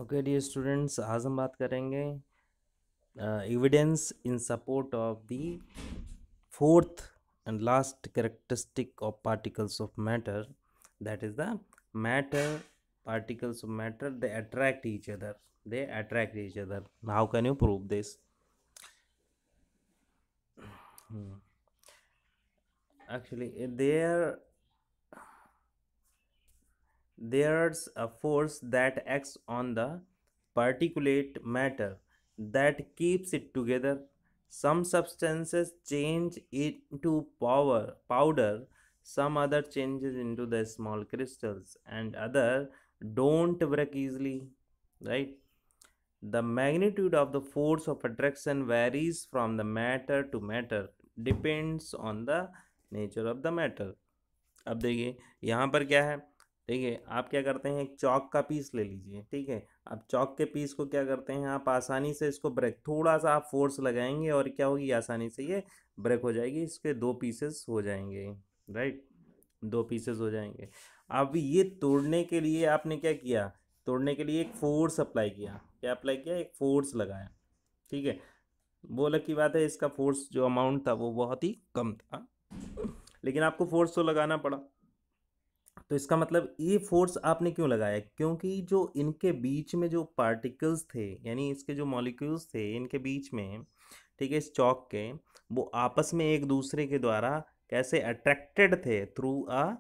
Okay dear students, आज हम बात करेंगे evidence in support of the fourth and last characteristic of particles of matter, that is the matter. Particles of matter, they attract each other. How can you prove this? Actually, there's a force that acts on the particulate matter that keeps it together. Some substances change it into powder, some other changes into the small crystals, and other don't break easily, right? The magnitude of the force of attraction varies from the matter to matter, depends on the nature of the matter. अब देखिए यहाँ पर क्या है. देखिए आप क्या करते हैं, एक चौक का पीस ले लीजिए, ठीक है. अब चौक के पीस को क्या करते हैं, आप आसानी से इसको ब्रेक, थोड़ा सा आप फोर्स लगाएंगे और क्या होगी, आसानी से ये ब्रेक हो जाएगी, इसके दो पीसेस हो जाएंगे, राइट. दो पीसेस हो जाएंगे. अब ये तोड़ने के लिए आपने क्या किया, तोड़ने के लिए एक फोर्स अप्लाई किया. क्या अप्लाई किया, एक फोर्स लगाया, ठीक है. वो अलग की बात है, इसका फोर्स जो अमाउंट था वो बहुत ही कम था, लेकिन आपको फोर्स तो लगाना पड़ा. तो इसका मतलब ये फोर्स आपने क्यों लगाया, क्योंकि जो इनके बीच में जो पार्टिकल्स थे, यानी इसके जो मॉलिक्यूल्स थे इनके बीच में, ठीक है, इस चौक के, वो आपस में एक दूसरे के द्वारा कैसे अट्रैक्टेड थे, through a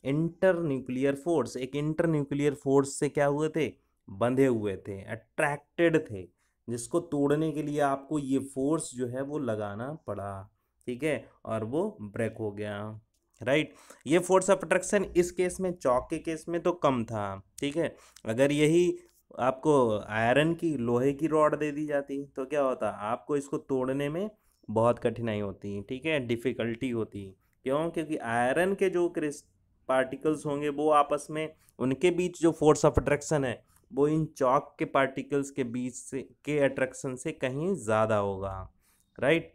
inter nuclear force. एक इंटर न्यूक्लियर फोर्स से क्या हुए थे, बंधे हुए थे, अट्रैक्टेड थे, जिसको तोड़ने के लिए आपको ये फोर्स जो है वो लगाना पड़ा, ठीक है, और वो ब्रेक हो गया, राइट. ये फोर्स ऑफ अट्रैक्शन इस केस में, चौक के केस में तो कम था, ठीक है. अगर यही आपको आयरन की, लोहे की रॉड दे दी जाती तो क्या होता, आपको इसको तोड़ने में बहुत कठिनाई होती, ठीक है, डिफ़िकल्टी होती. क्यों, क्योंकि आयरन के जो पार्टिकल्स होंगे वो आपस में, उनके बीच जो फोर्स ऑफ अट्रैक्शन है वो इन चौक के पार्टिकल्स के बीच से के अट्रैक्शन से कहीं ज़्यादा होगा, राइट.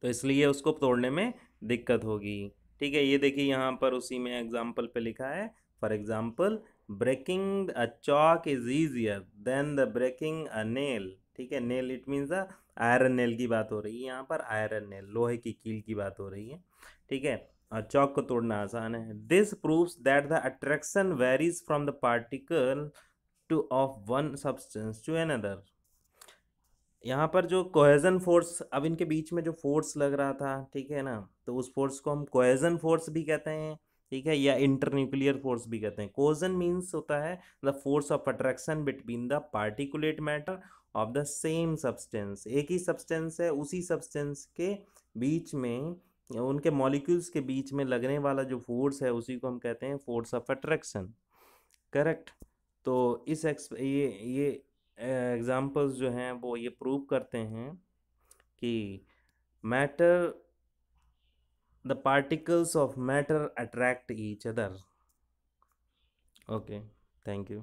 तो इसलिए उसको तोड़ने में दिक्कत होगी, ठीक है. ये देखिए यहाँ पर उसी में एग्जाम्पल पे लिखा है, for example, breaking a chalk is easier than the breaking a nail, ठीक है. Nail it means the iron nail की बात हो रही है यहाँ पर, आयरन नेल, लोहे की कील की बात हो रही है, ठीक है. और चौक को तोड़ना आसान है. This proves that the attraction varies from the particle to of one substance to another. यहाँ पर जो कोहेजन फोर्स, अब इनके बीच में जो फोर्स लग रहा था, ठीक है ना, तो उस फोर्स को हम कोहेजन फोर्स भी कहते हैं, ठीक है, या इंटरन्यूक्लियर फोर्स भी कहते हैं. कोहेजन मीन्स होता है the force of attraction between the particulate matter of the same substance. एक ही सब्सटेंस है, उसी सब्सटेंस के बीच में, उनके मॉलिक्यूल्स के बीच में लगने वाला जो फोर्स है उसी को हम कहते हैं फोर्स ऑफ अट्रैक्शन, करेक्ट. तो ये एग्जाम्पल्स जो हैं वो ये प्रूव करते हैं कि matter, the particles of matter attract each other. Okay, thank you.